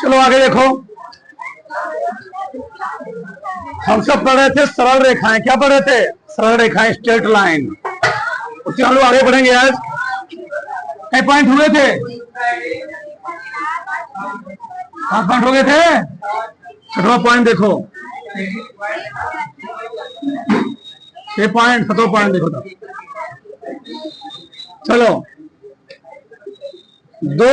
चलो आगे देखो, हम सब पढ़ रहे थे सरल रेखाएं। क्या पढ़ रहे थे? सरल रेखाएं, स्ट्रेट लाइन। उससे हम लोग आगे बढ़ेंगे। आज कई पॉइंट हुए थे? 5 पॉइंट हो गए थे। 6वां पॉइंट देखो, 6 पॉइंट, 7वां पॉइंट देखो तो। चलो, दो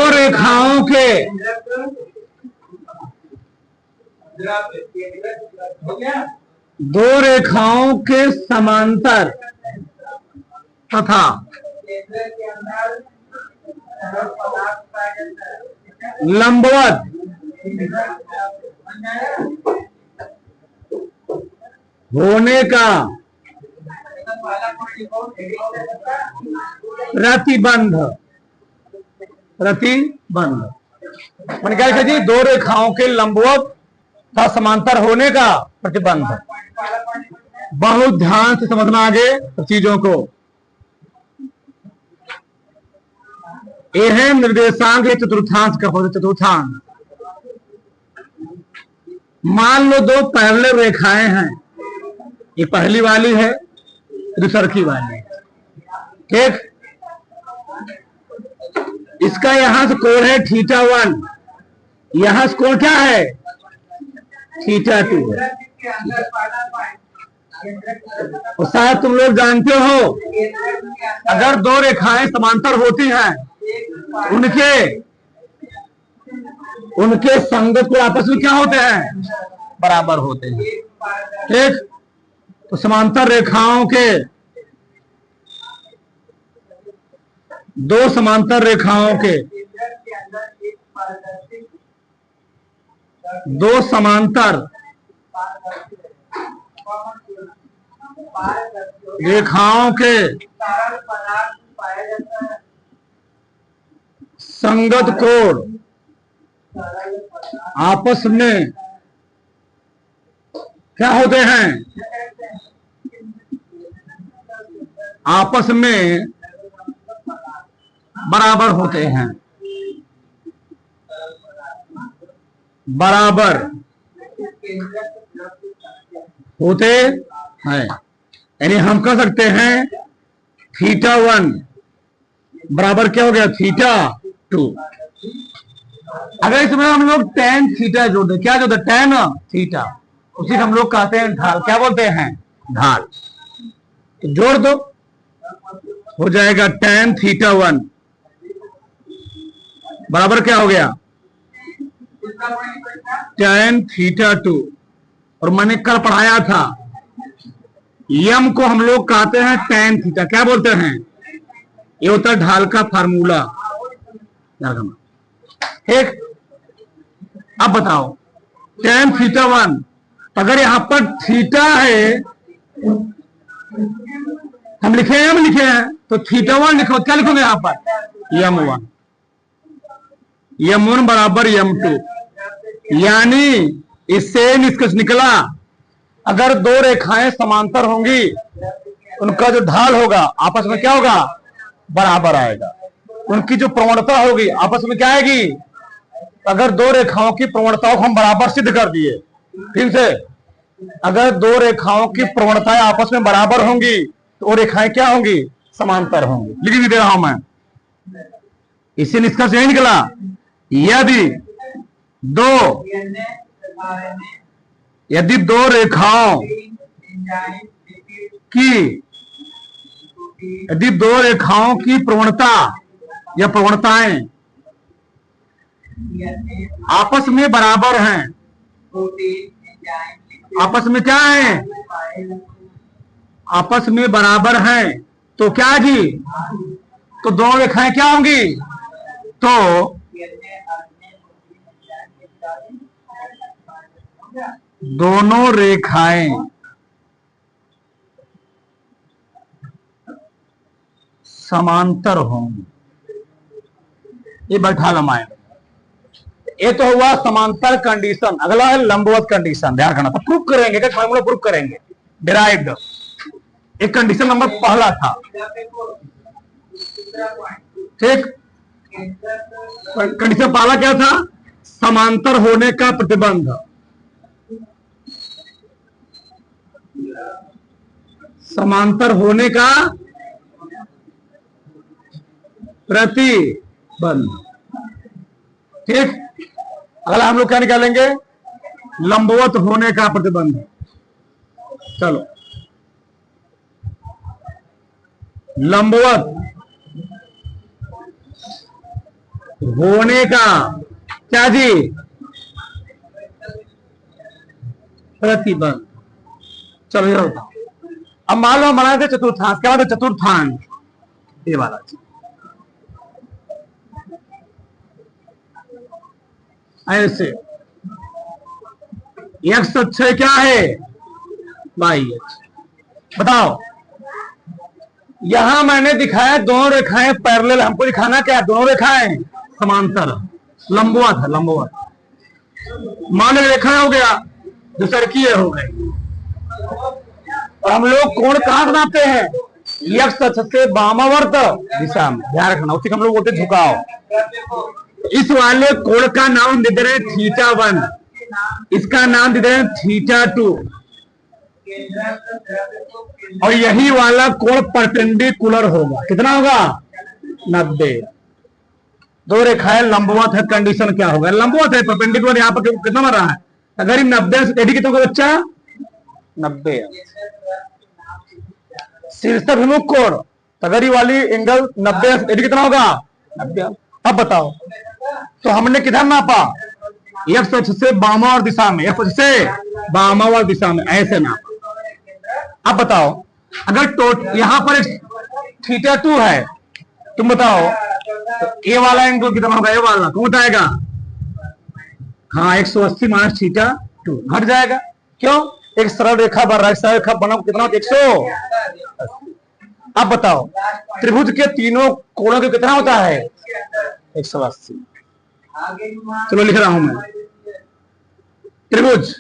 रेखाओं के समांतर तथा लंबवत होने का प्रतिबंध। मैंने क्या लिखा जी? दो रेखाओं के लंबवत तथा समांतर होने का प्रतिबंध। बहुत ध्यान से समझना आगे चीजों को। ये है निर्देशांक चतुर्थांश का हो, चतुर्थांश। मान लो दो पैरेलल रेखाएं हैं, ये पहली वाली है, दूसरी वाली। ठीक, इसका यहां से कोण है θ1, यहां से कोण क्या है? θ2। और शायद तुम लोग जानते हो, अगर दो रेखाएं समांतर होती हैं, उनके संगत को आपस में क्या होते हैं? बराबर होते हैं। ठीक, तो समांतर रेखाओं के, दो समांतर रेखाओं के, दो समांतर रेखाओं के संगत कोण आपस में क्या होते हैं? आपस में बराबर होते हैं। बराबर होते हैं, यानी हम कह सकते हैं θ1 बराबर क्या हो गया? θ2। अगर इसमें हम लोग tan θ जोड़ दें, क्या जोड़ दें? tan θ, उसी हम लोग कहते हैं ढाल। क्या बोलते हैं? ढाल। तो जोड़ दो, हो जाएगा tan θ1 बराबर क्या हो गया? tan θ2। और मैंने कल पढ़ाया था, यम को हम लोग कहते हैं tan θ। क्या बोलते हैं? ये होता है ढाल का फार्मूला। ठीक, अब बताओ tan θ1, अगर यहां पर थीटा है, हम लिखे हैं तो θ1 लिखो। क्या लिखोगे यहां पर? m1, m1 बराबर m2। यानी इससे निष्कर्ष निकला, अगर दो रेखाएं समांतर होंगी, उनका जो ढाल होगा आपस में क्या होगा? बराबर आएगा। उनकी जो प्रवणता होगी आपस में क्या आएगी? अगर दो रेखाओं की प्रवणताओं को हम बराबर सिद्ध कर दिए, फिर से, अगर दो रेखाओं की प्रवणताएं आपस में बराबर होंगी तो वो रेखाएं क्या होंगी? समांतर होंगी। लिख भी दे रहा हूं मैं। इससे निष्कर्ष यही निकला, यदि दो रेखाओं की प्रवणता या प्रवणताएं आपस में बराबर हैं, आपस में क्या है? आपस में बराबर हैं, तो क्या जी? तो दोनों रेखाएं क्या होंगी? तो दोनों रेखाएं समांतर होंगी। ये बैठा लमाए। ये तो हुआ समांतर कंडीशन। अगला है लंबवत कंडीशन। ध्यान रखना, तो प्रूफ करेंगे, क्या फॉर्मूला प्रूफ करेंगे, डिराइव्ड। एक कंडीशन नंबर पहला था। ठीक, कंडीशन पहला क्या था? समांतर होने का प्रतिबंध। समांतर होने का प्रतिबंध। ठीक, अगला हम लोग क्या निकालेंगे? लंबवत होने का प्रतिबंध। चलो, लंबवत होने का क्या जी? प्रतिबंध। चलो ये होता। अब मान लो बनाए थे चतुर्थांश, क्या बात है? चतुर्थांश ये वाला ऐसे एक्स अक्षय क्या है? वाई अक्ष। बताओ, यहां मैंने दिखाया दोनों रेखाएं पैरेलल, हमको दिखाना क्या? दोनों रेखाएं समांतर, लंबवत है, लंबवत। मान रेखा हो गया, जो सर्कीय हो गई। और हम लोग कोण कहां बनाते हैं? एक्स अक्ष से वामावर्त दिशा में, ध्यान रखना। उसी को हम लोग बोलते हैं झुकाव। इस वाले कोण का नाम दे दे रहे हैं θ1, इसका नाम दे दे रहे हैं θ2, और यही वाला कोण परपेंडिकुलर होगा। कितना होगा? 90। दो रेखाएं लंबवत है, कंडीशन क्या होगा? लंबवत है, परपेंडिकुलर यहां पर कितना बन रहा है? अगर 90 से एडी कितना होगा बच्चा? 90। शीर्षाभिमुख कोण तगड़ी वाली एंगल 90 एडी कितना होगा? 90। अब बताओ, तो हमने किधर नापा? एक्स अक्ष से वामावर्त दिशा में, एक्स अक्ष से वामावर्त दिशा में ऐसे नापा। अब बताओ, अगर यहां पर θ2 है, तुम बताओ तो ए वाला एंगल कितना होगा? ए वाला कौन बताएगा? हाँ, 180 माइनस θ2 हट जाएगा। क्यों? एक सरल रेखा बन रहा है, सरल रेखा बना कितना? 180। अब बताओ, त्रिभुज के तीनों कोणों के कितना होता है? 180। चलो लिख रहा हूं मैं। त्रिभुज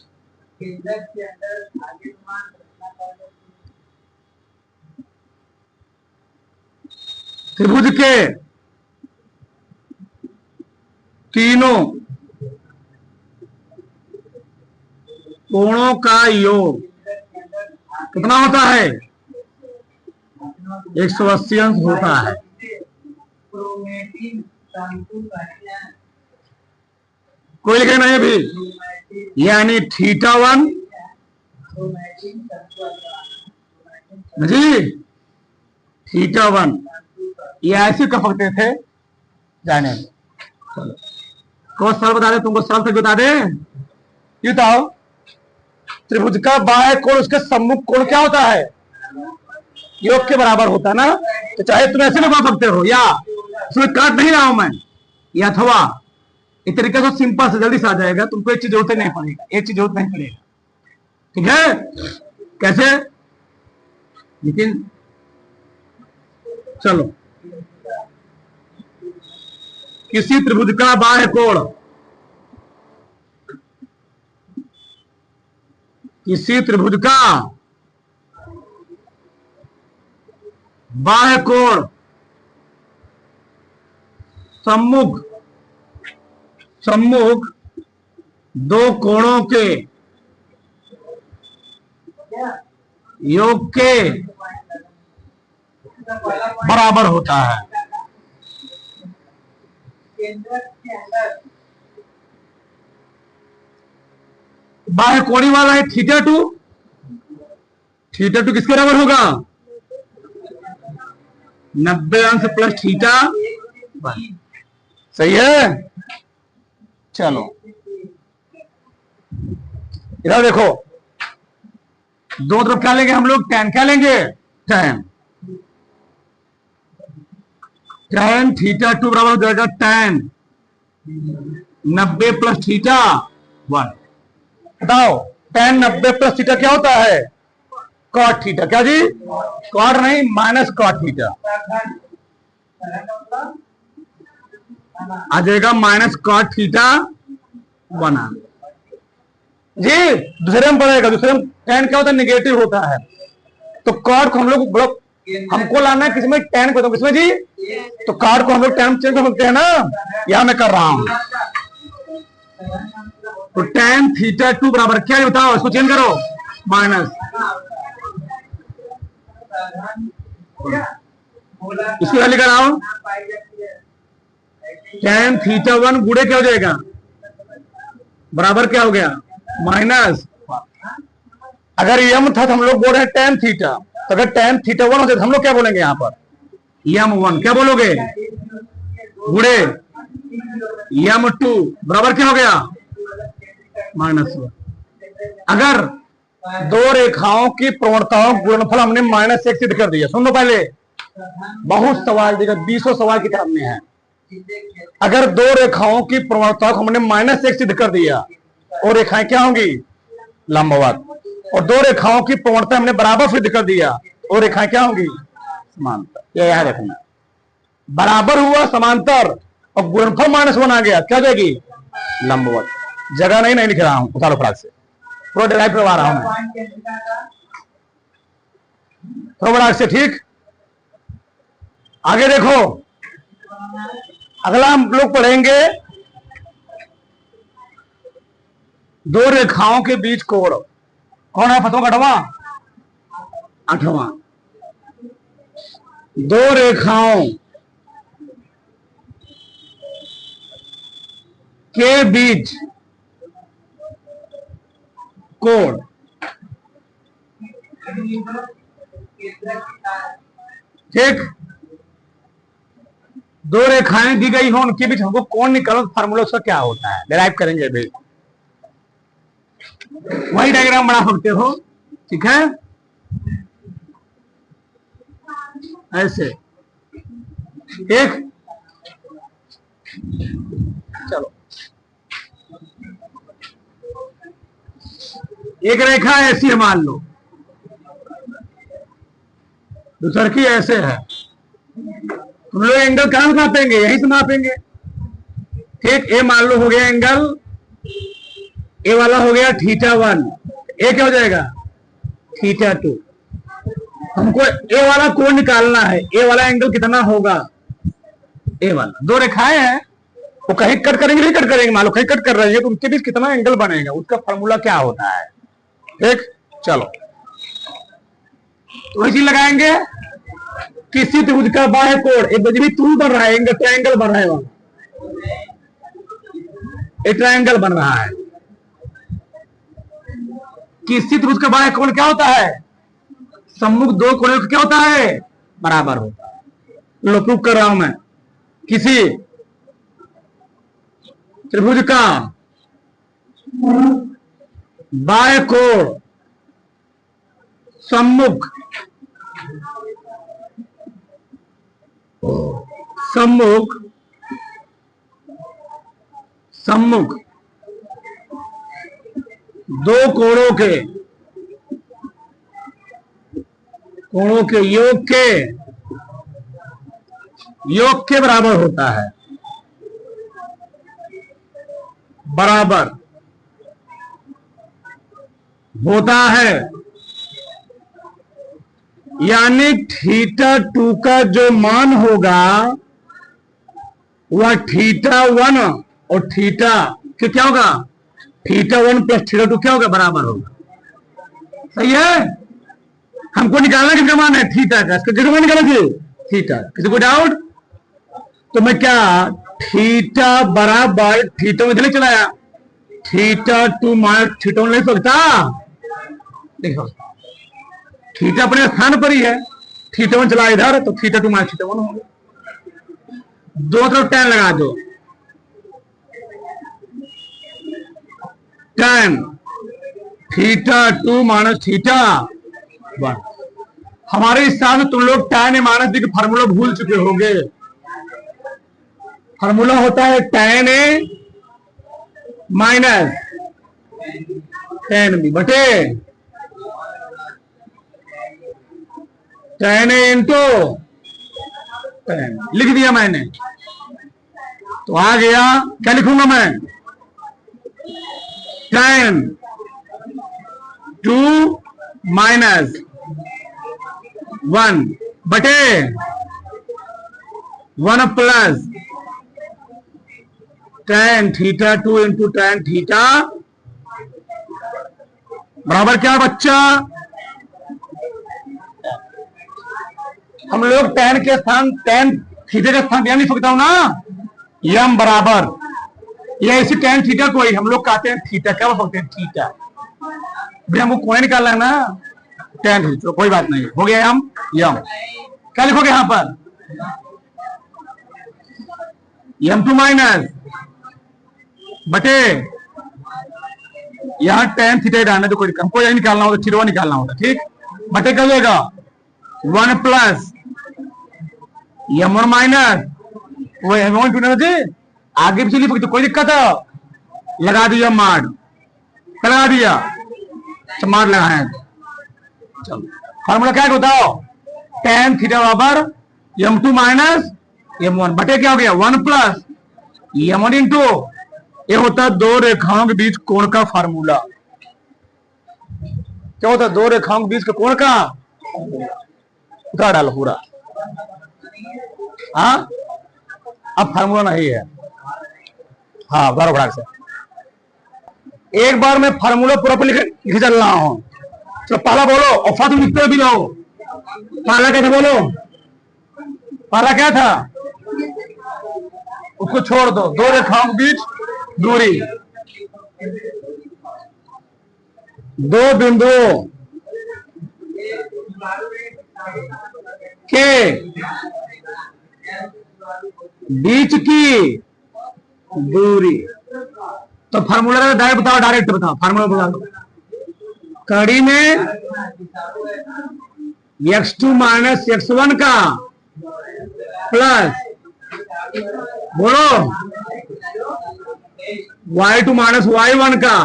त्रिभुज के तीनों कोणों का योग कितना होता है? 180 अंश होता है। कोई लिखे नहीं अभी, यानी θ1 जी, θ1 ये ऐसे कर सकते थे जाने। कौन सरल बता दे? तुमको सरल से बता दे। ये बताओ, त्रिभुज का बाह्य कोण उसके सम्मुख कोण क्या होता है? योग के बराबर होता है ना। तो चाहे तुम ऐसे लगा सकते हो, या इसमें काट नहीं रहा हूं मैं, या अथवा इस तरीके से सिंपल से जल्दी से आ जाएगा। तुमको एक चीज जरूरत नहीं पड़ेगा, एक चीज जरूरत नहीं पड़ेगा। ठीक है? कैसे? लेकिन चलो, किसी त्रिभुज का बाह्य कोण, किसी त्रिभुज का बाह्य कोण सम्मुख दो कोणों के योग के बराबर होता है। बाह्य कोणी वाला है θ2, θ2 किसके बराबर होगा? 90 अंश प्लस θ1। सही है? चलो इधर देखो, दो तरफ क्या लेंगे हम लोग? tan क्या लेंगे? tan θ2 बराबर हो जाएगा tan 90 प्लस θ1। बताओ, tan 90 प्लस θ क्या होता है? cot θ। क्या जी? cot नहीं, माइनस cot θ आ जाएगा, माइनस cot θ1 जी। दूसरे में पड़ेगा, दूसरे में tan क्या होता है? निगेटिव होता है। तो cot को हम लोग हमको लाना है किसमें? tan को। तो किसमें जी? तो cot को हम लोग tan चेंज कर सकते हैं ना, यहां मैं कर रहा हूं। तो tan थीटा 2 बराबर क्या है बताओ, इसको चेंज करो, माइनस, इसको वैल्यू कराओ, tan थीटा 1 गुणे क्या हो जाएगा, बराबर क्या हो गया, माइनस, अगर यम था तो हम लोग बोल रहे हैं tan थीटा, तो अगर tan थीटा 1 होता तो हम लोग क्या बोलेंगे यहाँ पर, m1 क्या बोलोगे, गुणे m2 बराबर क्या हो गया, माइनस 1। अगर दो रेखाओं की प्रवणताओं गुणनफल हमने -1 सिद्ध कर दिया, सुन लो पहले, बहुत सवाल देगा, 20 सवाल किताब में है। अगर दो रेखाओं की प्रवणताओं को हमने -1 सिद्ध कर दिया, और रेखाएं क्या होंगी, लंबवत, और दो रेखाओं की प्रवणता हमने बराबर सिद्ध कर दिया, और रेखाएं क्या होंगी, समांतर। ये याद रखना, बराबर हुआ समांतर और गुणनफल -1 आ गया, क्या जाएगी, लंबवत। जगह नहीं लिख रहा हूं, उतारो फटाक से, पूरा डिराइव करवा रहा हूं मैं, तो फटाक से, ठीक। आगे देखो, अगला हम लोग पढ़ेंगे दो रेखाओं के बीच कोण, कौन है फतवा का 8वां, दो रेखाओं के बीच कोण, ठीक, दो रेखाएं दी गई हो, उनके बीच हमको कोण निकालो, फार्मूला उसका क्या होता है, डिराइव करेंगे अभी, वही डायग्राम बना सकते हो, ठीक है, ऐसे, ठीक, चलो, एक रेखा ऐसी है मान लो, दूसरी की ऐसे है, तुम लोग एंगल कहां से मापेंगे, यहीं से मापेंगे, ठीक। ए मान लो हो गया एंगल, ए वाला हो गया थीटा 1, ए क्या हो जाएगा, थीटा 2। हमको ए वाला कोण निकालना है, ए वाला एंगल कितना होगा, ए वाला, दो रेखाएं हैं, वो कहीं कट करेंगे, नहीं कट करेंगे, मान लो कहीं कट कर रहे हैं, तो उनके बीच कितना एंगल बनेगा, उसका फॉर्मूला क्या होता है, ठीक। चलो, तो वही चीज लगाएंगे, किसी त्रिभुज का बाह्य कोण, एक भी त्रिभुज बन रहा है, एंगल ट्रायंगल बन रहा है, वहां एक ट्रायंगल बन रहा है, किसी त्रिभुज का बाह्य कोण क्या होता है, सम्मुख दो कोणों का क्या होता है, बराबर होता है। लो प्रूव कर रहा हूं मैं, किसी त्रिभुज का बाह्य कोण सम्मुख दो कोणों के योग के बराबर होता है, बराबर होता है, यानी थीटा 2 का जो मान होगा वह थीटा 1 और थीटा क्या होगा, थीटा 1 प्लस थीटा 2 क्या होगा, बराबर होगा। सही है, हमको निकालना किसका मान है, थीटा का, इसका किसका मान निकालना चाहिए, थीटा। किसी को डाउट, तो मैं क्या, थीटा बराबर, थीटा में इधर चलाया, थीटा 2 माइनस थीटा 1 नहीं सकता, देखो थीटा अपने स्थान पर ही है, थीटा 1 चला इधर, तो थीटा 2 माइनस थीटा 1 होगा, दो तरफ tan लगा दो, tan थीटा 2 माइनस थीटा 1। हमारे हिसाब से तुम लोग tan ए माइनस बी का फार्मूला भूल चुके होंगे, फार्मूला होता है tan ए माइनस tan बी बटे tan ए इंटू tan, लिख दिया मैंने, तो आ गया, क्या लिखूंगा मैं, tan 2 माइनस 1 बटे 1 plus tan theta 2 into tan theta बराबर क्या बच्चा? हम लोग tan के स्थान tan थीटा का स्थान यहां नहीं सकता हूं ना, यम बराबर ये इसी tan थीटा को ही हम लोग कहते हैं थीटा। क्या बोल सकते हैं? थीटा। भैया हमको कोई निकालना है ना, tan थीटा। कोई बात नहीं, हो गया हम यम। क्या लिखोगे यहां पर? m2 माइनस बटे यहां tan थीटा डालना, तो कोई हमको यही निकालना होगा, थीटा निकालना होगा, ठीक। बटे क्या होगा? 1 प्लस m1 माइनस वो m1 आगे भी चलिए, तो कोई दिक्कत है? लगा दिया मार, लगा दिया मार लगाए। चलो फॉर्मूला क्या है बताओ? tan थीटा बराबर m2 माइनस m1 बटे क्या हो गया? 1 प्लस m1 इंटू ये होता है दो रेखाओं के बीच कोण का फार्मूला। क्या होता है? दो रेखाओं के बीच के कोण का उतार डालो पूरा। हाँ अब फार्मूला नहीं है, हाँ बारह भाग से एक बार मैं फार्मूला पूरा पर लिख चल रहा हूं। चलो पहला बोलो, और तुम लिखते भी रहो। पहला क्या था बोलो? पहला क्या था? उसको छोड़ दो, दो रेखाओं के बीच दूरी, दो बिंदुओं के बीच की दूरी। तो फार्मूला डायरेक्ट बताओ, डायरेक्ट बताओ फार्मूला बता दो। कड़ी में x2 माइनस x1 का प्लस बोलो y2 माइनस y1 का।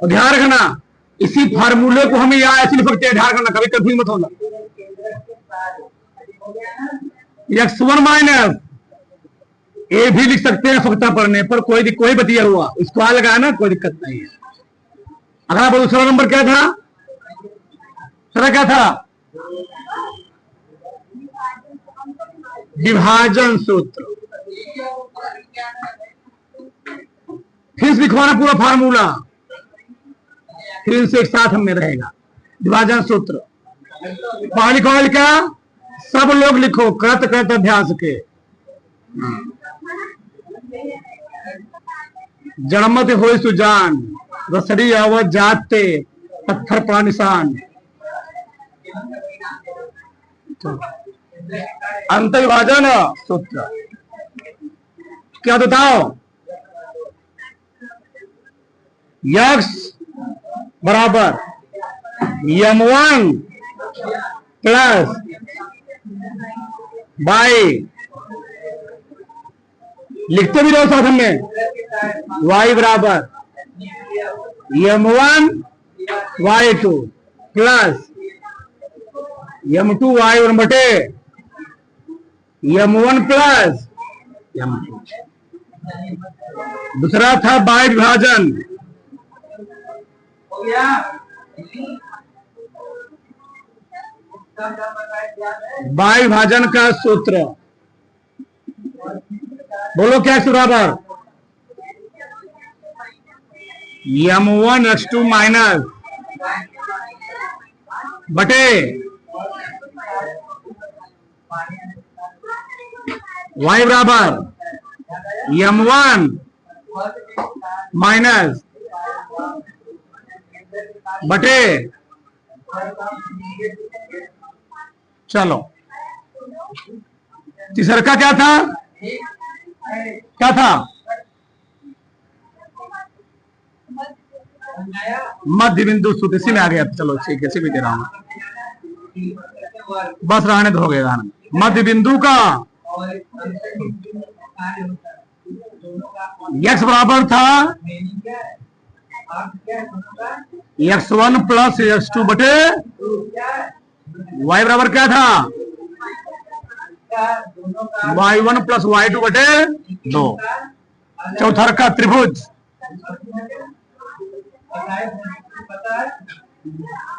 और ध्यान रखना इसी फार्मूले को हम यहां ऐसे लिख सकते हैं, ध्यान रखना कभी कंफ्यूज मत होना। x1 माइनस ए भी लिख सकते हैं फक्ता पढ़ने पर, कोई बतिया हुआ इसको आ लगा ना, कोई दिक्कत नहीं है। अगला दूसरा नंबर क्या था? दूसरा क्या था? विभाजन सूत्र। फिर से लिखवाना पूरा फार्मूला, फिर से एक साथ हमें रहेगा। विभाजन सूत्र पहली कौन लिखा? सब लोग लिखो, करत अभ्यास के। जड़मत हो सुजान रसड़ी आवत जाते पत्थर पड़ा निशान। अंत विभाजन सूत्र क्या बताओ? x बराबर m1 प्लस y, लिखते भी रहो साथ में, y बराबर m1 y2 plus m2 y1 बटे m1 प्लस m2। दूसरा था बाह्य विभाजन। बाह्य विभाजन का सूत्र बोलो क्या बराबर? m1 x2 माइनस बटे y बराबर m1 माइनस बटे। चलो तीसरा का क्या था? क्या था? मध्य बिंदु सूत्र, इसी में आ गया। चलो ठीक है, इसी में दे रहा हूं, बस रहने तो हो गया। मध्य बिंदु का x बराबर था x1 प्लस x2 बटे y बराबर क्या था? y1 प्लस y2 बटे 2। चौथा रखा त्रिभुज।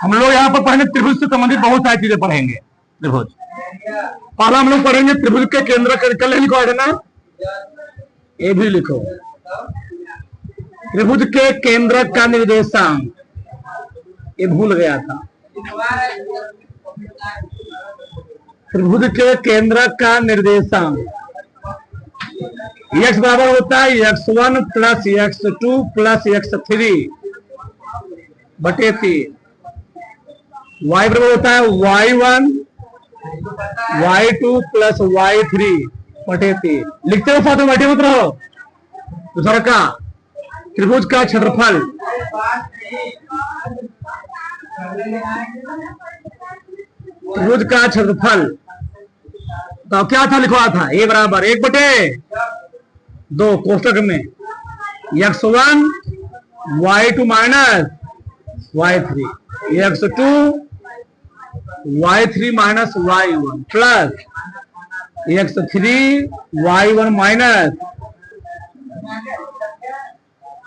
हम लोग यहाँ पर पढ़ेंगे त्रिभुज से संबंधित बहुत सारी चीजें पढ़ेंगे। त्रिभुज पहला हम लोग पढ़ेंगे त्रिभुज के केंद्र कर लिखो है ना, ये भी लिखो। त्रिभुज के केंद्र का निर्देशांक, ये भूल गया था। त्रिभुज के केंद्र का निर्देशांक x बराबर होता है x1 plus x2 plus x3 बटे 3। y बराबर होता है y1 y2 प्लस y3 बटे 3। लिखते हो साथ में, बैठे मत रहो। दूसरा का त्रिभुज का क्षेत्रफल, त्रिभुज का क्षेत्रफल तो क्या था, लिखवा था a बराबर 1 बटे 2 कोष्टक में x1 y2 minus y3 x2 y3 minus y1 plus x3 y1 minus.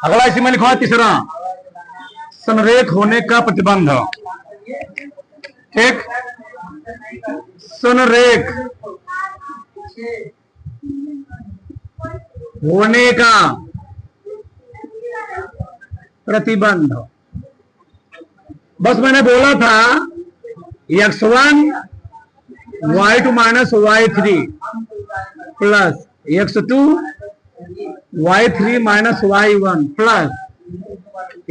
अगला इसी में लिखवा तीसरा, संरेख होने का प्रतिबंध। ठीक, संरेख होने का प्रतिबंध। बस मैंने बोला था x1 y2 minus y3 plus x2 y3 minus y1 plus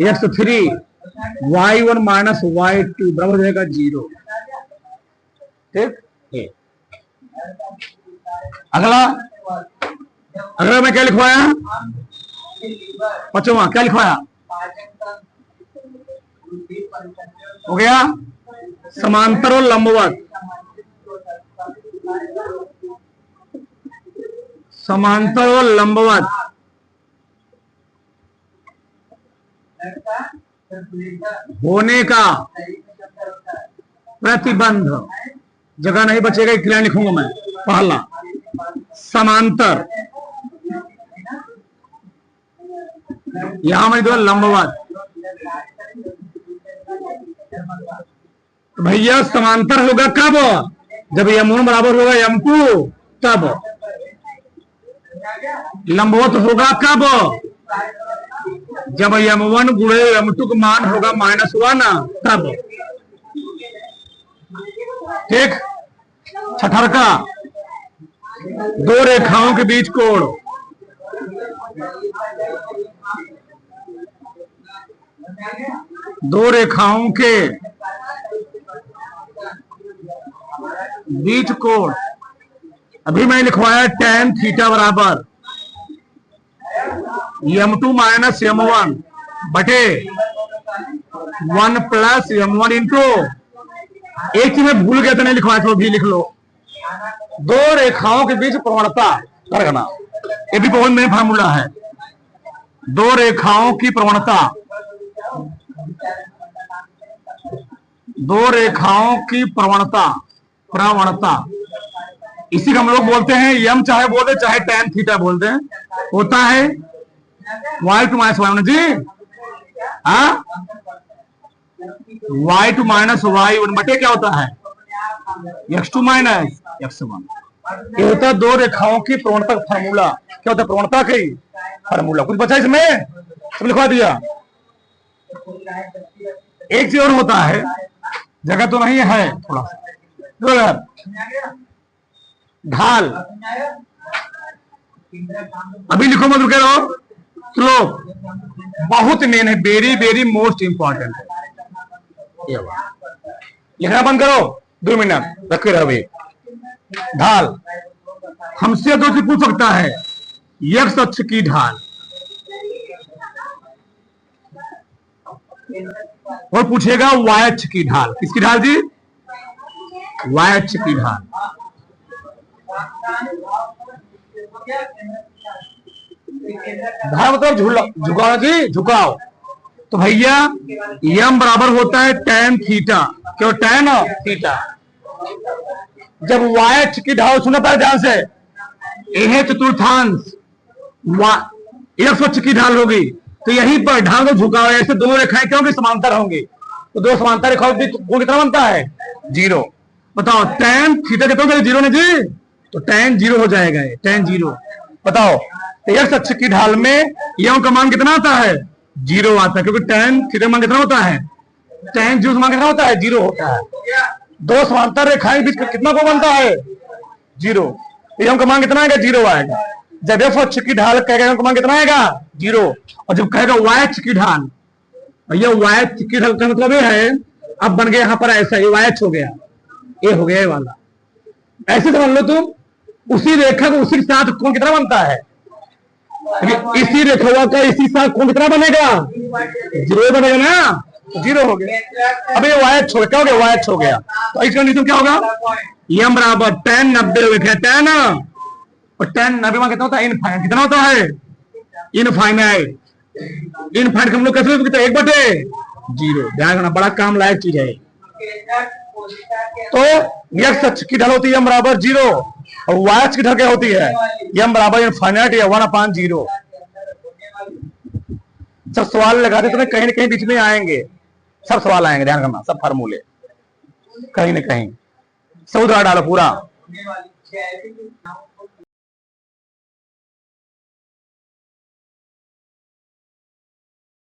x3 y1 minus y2 बराबर हो जाएगा 0। ठीक, अगला अगला मैं क्या लिखवाया, पांचवा क्या लिखवाया, हो गया समांतर और लंबवत। समांतर और लंबवत होने का प्रतिबंध। जगह नहीं बचेगा, एक लाइन लिखूंगा मैं। पहला समांतर, यहां मैंने दो लंबवत। तो भैया समांतर होगा कब, जब m1 बराबर होगा m2 तब। लंबवत होगा कब, जब m1 गुणे m2 का मान होगा -1 तब। ठीक, छठर का दो रेखाओं के बीच कोण, दो रेखाओं के बीच कोण। अभी मैं लिखवाया tan थीटा बराबर m2 माइनस m1 बटे 1 प्लस m1 इंटू, एक चीज मैं भूल गया था नहीं लिखवाया, तो भी लिख लो। दो रेखाओं के बीच प्रवणता करना, ये भी बहुत मेन फार्मूला है। दो रेखाओं की प्रवणता, दो रेखाओं की प्रवणता, प्रवणता इसी को हम लोग बोलते हैं यम, चाहे बोलते चाहे tan थीटा बोलते हैं, होता है y2 माइनस y1 जी। हाँ, y2 माइनस y1 बटे क्या होता है x2 माइनस x1। ये होता है दो रेखाओं की प्रवणता फार्मूला। क्या होता है प्रवणता की फार्मूला। कुछ बचा इसमें, सब लिखवा दिया। एक चीज और होता है, जगह तो नहीं है थोड़ा सा, ढाल। अभी लिखो मत, रुके रहो, स्लोप बहुत मेन है, वेरी वेरी मोस्ट इंपॉर्टेंट है। लिखना बंद करो, 2 मिनट रखे रहे। ढाल हमसे दो चीज पूछ सकता है, x अक्ष की ढाल और पूछेगा y अक्ष की ढाल। किसकी ढाल जी, y अक्ष की ढाल। ढाल मतलब झुकाओ जी, झुकाओ। तो भैया m बराबर होता है tan थीटा। क्यों tan थीटा। जब y अक्ष की ढाल, सुना पाए ध्यान से, यह चतुर्थांश x अक्ष की ढाल होगी, तो यहीं पर ढाल को झुकाओ। ऐसे दोनों रेखाएं क्योंकि समांतर होंगी, तो दो समांतर रेखाओं की कोण कितना बनता है 0। बताओ tan थीटा कितना 0 ने जी, तो tan 0 हो जाएगा, tan 0। बताओ तो एक्स अक्ष की ढाल में यम का मान कितना आता है? 0 आता है, क्योंकि tan थीटा मान कितना होता है? tan जीरो मान कितना होता है? 0 होता है। दो समांतर रेखाएं के बीच का कितना कोण बनता है? 0। तो यम का मान कितना आएगा? 0 आएगा। जब एफ अक्ष की ढाल कहेगा यम का मान कितना आएगा? 0। और जब कहेगा वाई अक्ष की ढाल, भैया वाई अक्ष की ढाल का मतलब ये है, अब बन गया यहाँ पर ऐसा, ये वाई अक्ष हो गया, ये हो गया ये वाला। ऐसे समझ लो तुम, उसी रेखा को उसी के साथ कोण कितना बनता है? इसी रेखा का इसी साथ कोण कितना बनेगा? 0 बनेगा ना, 0 हो गया। अब ये वाई अक्ष हो गया, क्या हो गया? वाई अक्ष हो गया। तो इस कंडीशन क्या होगा? यम बराबर tan 90 हो गया, tan, और tan 90 में कितना होता है? इनफाइनाइट। कितना होता है? इनफाइनाइट। इनफाइनाइट हम लोग कैसे लिखते हैं? 1/0। ध्यान रखना, बड़ा काम लायक चीज है। तो एक्स अक्ष की ढाल होती है यम बराबर 0, और वाई अक्ष की ढाल क्या होती है? यम बराबर इनफाइनाइट या 1/0। सब सवाल लगाते तुम्हें कहीं ना कहीं बीच में आएंगे, सब सवाल आएंगे, ध्यान रखना, सब फार्मूले कहीं ना कहीं। सब उधर डालो पूरा।